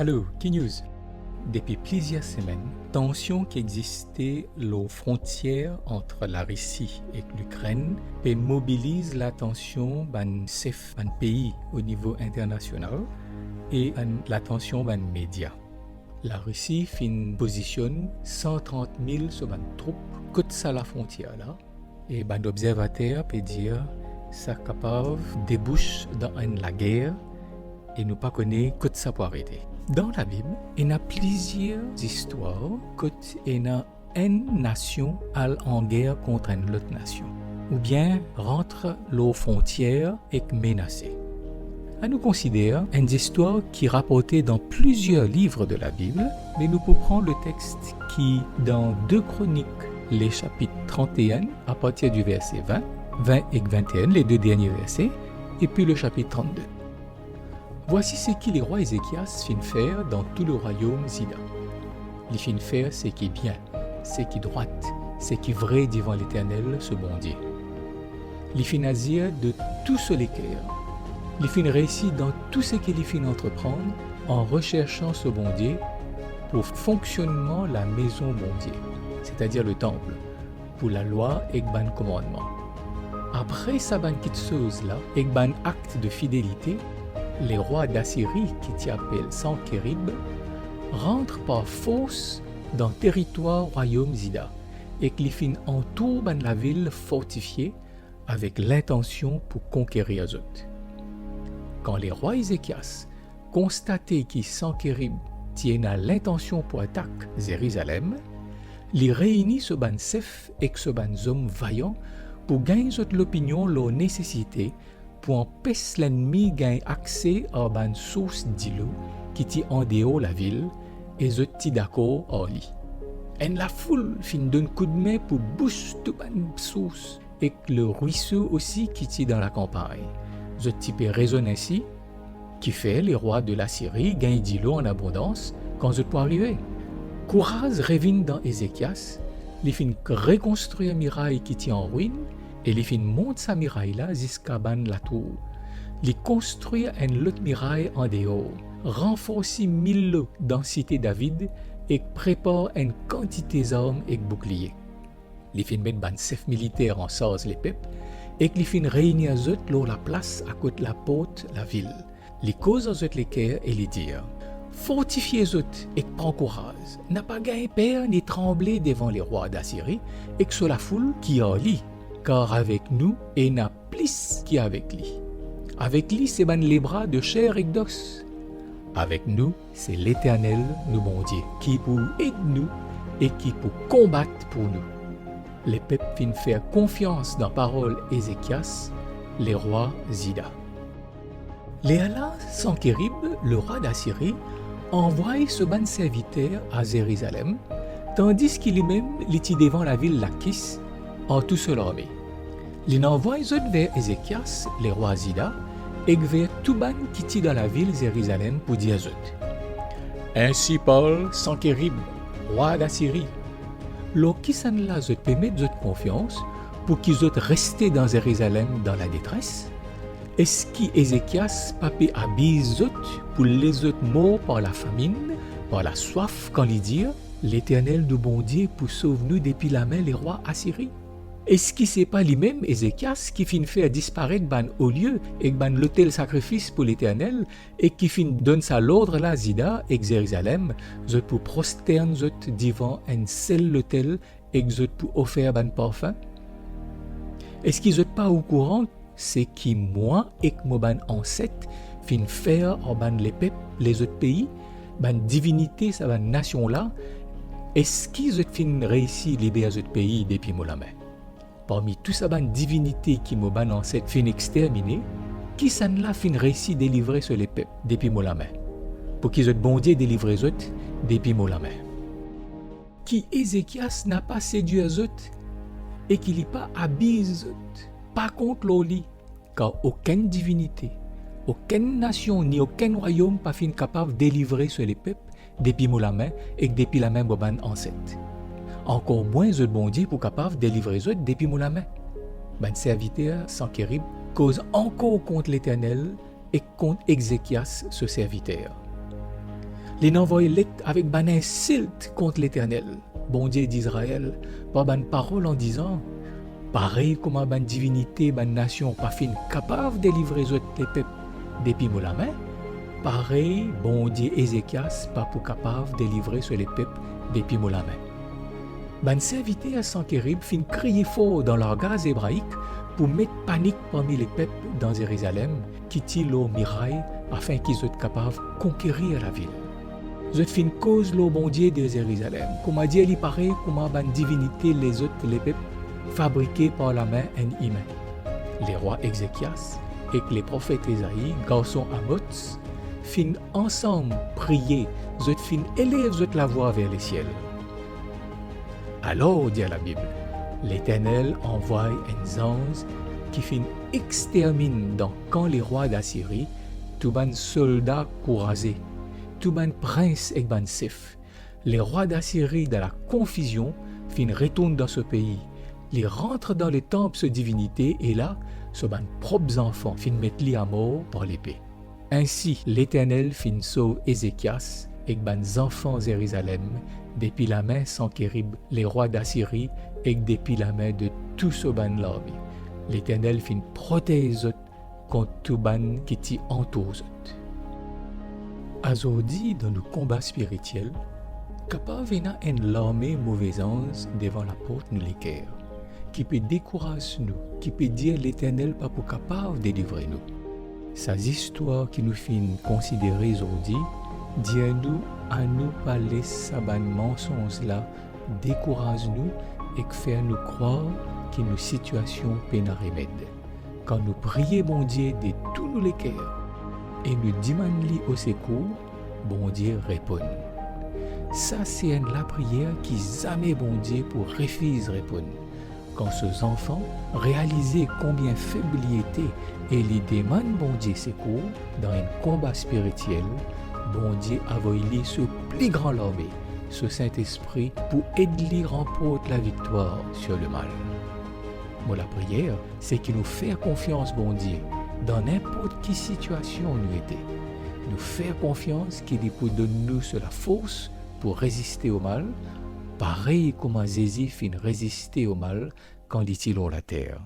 Allô, K-News. Depuis plusieurs semaines, tensions qui existaient aux frontières entre la Russie et l'Ukraine mobilisent l'attention d'un pays au niveau international et l'attention des médias. La Russie positionne 130 000 troupes côté à la frontière là, et un observateur peut dire ça capable débouche dans la guerre et nous pas connaît que ça peut arrêter. Dans la Bible, il y a plusieurs histoires quand il y a une nation en guerre contre une autre nation, ou bien rentre aux frontières et menacée. À nous considérer une histoire qui est rapportée dans plusieurs livres de la Bible, mais nous pouvons prendre le texte qui, dans 2 Chroniques, les chapitres 31, à partir du verset 20 et 21, les 2 derniers versets, et puis le chapitre 32. Voici ce que les rois Ézéchias fin faire dans tout le royaume Zida. Il fin faire ce qui est bien, ce qui est droit, ce qui est vrai devant l'Éternel, ce bon Dieu. Il fin agir de tout ce les cœurs. Il fin réussir dans tout ce qu'il fin entreprendre en recherchant ce bon Dieu pour fonctionnement la maison bon Dieu, c'est-à-dire le temple, pour la loi et ban commandement. Après sa ban petite chose là, et ban acte de fidélité, les rois d'Assyrie, qui t'y appellent Sankérib, rentrent par force dans le territoire royaume Zida et qu'ils fin entourent la ville fortifiée avec l'intention pour conquérir eux. Quand les rois Ézéchias constataient que Sankérib tiennent l'intention pour attaquer Jérusalem, ils réunissent ce ban chef et ce ban homme vaillant pour gagner l'opinion leur nécessité pour empêcher l'ennemi gagner accès à une source d'îlot qui est en dehors de la ville et je suis d'accord en lui. Et la foule fin donne coup de main pour boucher toute une source et le ruisseau aussi qui est dans la campagne. Je type raisonne ainsi qui fait les rois de la Syrie gagnent d'îlot en abondance quand je peux arriver. Courage revient dans Ézéchias, il fin reconstruire muraille qui est en ruine et il fin monte sa muraille là jusqu'à la tour. Il construit une autre muraille en dehors, renforce 1000 lots dans cité David et prépare une quantité d'armes et boucliers. Il fin mettre ban chef militaire en charge les peuples et il fin réunir eux lors la place à côté de la porte la ville. Les causes aux autres les cœurs et les dire fortifiez eux et prends courage, n'a pas gagné peur ni tremblé devant les rois d'Assyrie et que sur la foule qui en lit. Car avec nous, il n'a plus qu'avec lui. Avec lui, c'est les bras de chair et d'os. Avec nous, c'est l'Éternel, nous bon Dieu, qui pour aider nous et qui pour combattre pour nous. Les peuples fin faire confiance dans parole Ézéchias, les rois Zida. Léala Sankérib, le roi d'Assyrie, envoie ce ban serviteur à Jérusalem, tandis qu'il lui-même était devant la ville Lachis, en tout seul armée. Il envoie vers Ézéchias, les rois Zida, et vers tout ban qui était dans la ville Jérusalem pour dire ainsi parle Sankérib, roi d'Assyrie. Lo qui s'en là permet de confiance pour qu'ils restent dans Jérusalem dans la détresse. Est-ce qu'Ézéchias papé habille pour les autres morts par la famine, par la soif, quand il dit l'Éternel nous bon Dieu pour sauver nous depuis la main les rois Assyrie? Est-ce que c'est pas lui-même Ézéchias qui fin faire disparaître ban au lieu et ban l'autel sacrifice pour l'Éternel et qui fin donne sa l'ordre là Zida et Jérusalem je pour prosterne devant un seul autel et je pour offrir ban parfum? Est-ce qu'ils pas au courant c'est qui moi et mon ban ancêtre fin faire en ban les peuples les autres pays ban divinité sa ban nation là? Est-ce qu'ils fin réussi libérer les autres pays depuis mon la main? Parmi tout ça ban divinité qui mon ban ancêtre fin exterminé, qui s'en l'a fin réussi délivrer sur les peuples depuis mon la main? Pour qu'ils aient bon Dieu délivrer eux depuis mon la main. Qui Ézéchias n'a pas séduit eux et qu'il n'y pas habille eux, pas contre l'oli, car aucune divinité, aucune nation ni aucun royaume pas fin capable de délivrer sur les peuples depuis mon la main et depuis la main mon ban ancêtre. Encore moins le bon Dieu pour capable de délivrer eux depuis mon la main. Ben serviteur Sankérib cause encore contre l'Éternel et contre Ézéchias ce serviteur. Les n'envoie l'ecte avec ban insulte contre l'Éternel, bon Dieu d'Israël, par ban parole en disant, pareil comme ban divinité, ban nation, pas fin capable de délivrer les peuples depuis la main, pareil, bon Dieu Ézéchias, pas pour capable de délivrer sur les peuples depuis la main. Ban serviteur à Sanchérib fin crier fort dans leur gaz hébraïque pour mettre panique parmi les peuples dans Jérusalem, qui tirent leur miraille afin qu'ils soient capables de conquérir la ville. Ils fin cause le bon Dieu de Jérusalem. Comment Dieu lui paraît, comment ban divinité les autres les peuples fabriqués par la main d'un humain. Les rois Ézéchias et les prophètes Isaïe, garçon Amoz, fin ensemble prier, ils fin élèvent la voix vers les ciels. Alors, dit la Bible, l'Éternel envoie un ange qui fin extermine dans camp les rois d'Assyrie, tout ban soldats courageux, tout ban prince et ban chef. Les rois d'Assyrie, dans la confusion, fin retournent dans ce pays. Ils rentrent dans les temples de divinité et là, ce ban propres enfants fin mettent li à mort par l'épée. Ainsi, l'Éternel fin sauve Ézéchias et ban enfants Jérusalem depuis la main Sanchérib, les rois d'Assyrie, et depuis la main de tout ce ban l'armée. L'Éternel fin protège contre tout ban qui t'y entoure. Aujourd'hui, dans nos combats spirituels, capable venir une l'armée mauvaise ange devant la porte nous l'équerre, qui peut décourager nous, qui peut dire l'Éternel pas pour capable de délivrer nous. Ces histoires qui nous fin considérer aujourd'hui, dis-nous à nous parler saban mensonges là, décourage-nous et faire nous croire que nos situations peinent à remède. Quand nous prions bon Dieu de tous nous les cœurs et nous demandons au secours, bon Dieu répond. Ça c'est la prière qui jamais bon Dieu pour refuser répondre. Quand ces enfants réalisaient combien faible ils étaient et les demandent bon Dieu secours dans un combat spirituel, bon Dieu a envoyé ce plus grand l'armée, ce Saint-Esprit, pour aider à remporter la victoire sur le mal. Mais la prière, c'est qu'il nous fait confiance, bon Dieu, dans n'importe quelle situation nous était. Nous faire confiance qu'il peut donner nous la force pour résister au mal, pareil comme Jésus fin résister au mal quand il est sur la terre.